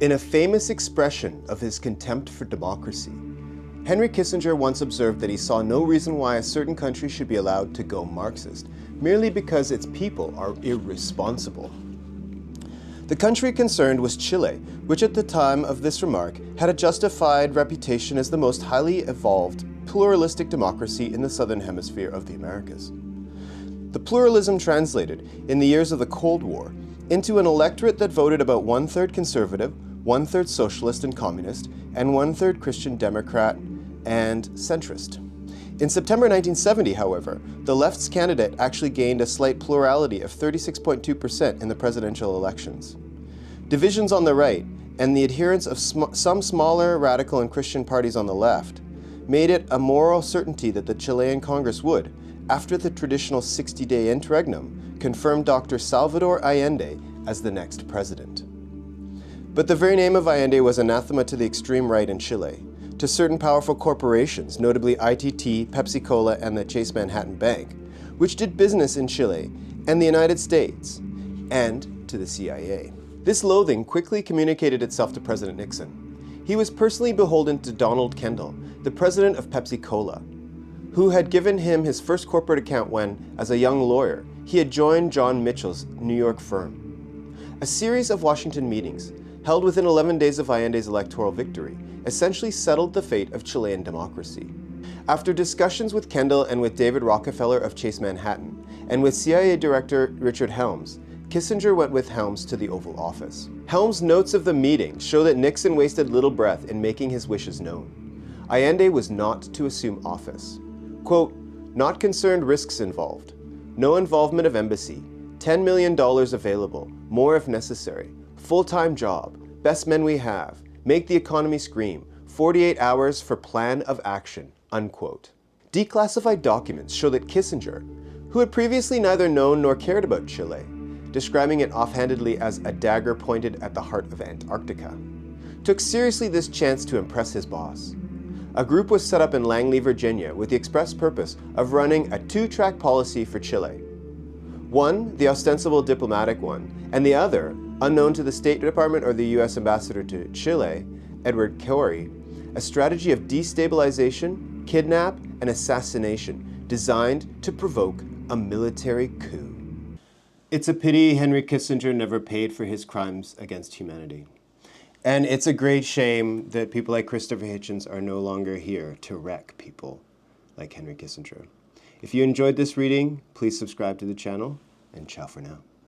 In a famous expression of his contempt for democracy, Henry Kissinger once observed that he saw no reason why a certain country should be allowed to go Marxist, merely because its people are irresponsible. The country concerned was Chile, which at the time of this remark had a justified reputation as the most highly evolved, pluralistic democracy in the southern hemisphere of the Americas. The pluralism translated, in the years of the Cold War, into an electorate that voted about one-third conservative, one-third socialist and communist, and one-third Christian Democrat and centrist. In September 1970, however, the left's candidate actually gained a slight plurality of 36.2% in the presidential elections. Divisions on the right and the adherence of some smaller radical and Christian parties on the left made it a moral certainty that the Chilean Congress would, after the traditional 60-day interregnum, confirm Dr. Salvador Allende as the next president. But the very name of Allende was anathema to the extreme right in Chile, to certain powerful corporations, notably ITT, Pepsi-Cola, and the Chase Manhattan Bank, which did business in Chile and the United States, and to the CIA. This loathing quickly communicated itself to President Nixon. He was personally beholden to Donald Kendall, the president of Pepsi-Cola, who had given him his first corporate account when, as a young lawyer, he had joined John Mitchell's New York firm. A series of Washington meetings, held within 11 days of Allende's electoral victory, essentially settled the fate of Chilean democracy. After discussions with Kendall and with David Rockefeller of Chase Manhattan, and with CIA Director Richard Helms, Kissinger went with Helms to the Oval Office. Helms' notes of the meeting show that Nixon wasted little breath in making his wishes known. Allende was not to assume office. Quote, "Not concerned risks involved. No involvement of embassy. $10 million available, more if necessary. Full-time job. Best men we have. Make the economy scream. 48 hours for plan of action." Unquote. Declassified documents show that Kissinger, who had previously neither known nor cared about Chile, describing it offhandedly as a dagger pointed at the heart of Antarctica, took seriously this chance to impress his boss. A group was set up in Langley, Virginia, with the express purpose of running a two-track policy for Chile. One, the ostensible diplomatic one, and the other, unknown to the State Department or the U.S. Ambassador to Chile, Edward Corey, a strategy of destabilization, kidnap, and assassination designed to provoke a military coup. It's a pity Henry Kissinger never paid for his crimes against humanity. And it's a great shame that people like Christopher Hitchens are no longer here to wreck people like Henry Kissinger. If you enjoyed this reading, please subscribe to the channel, and ciao for now.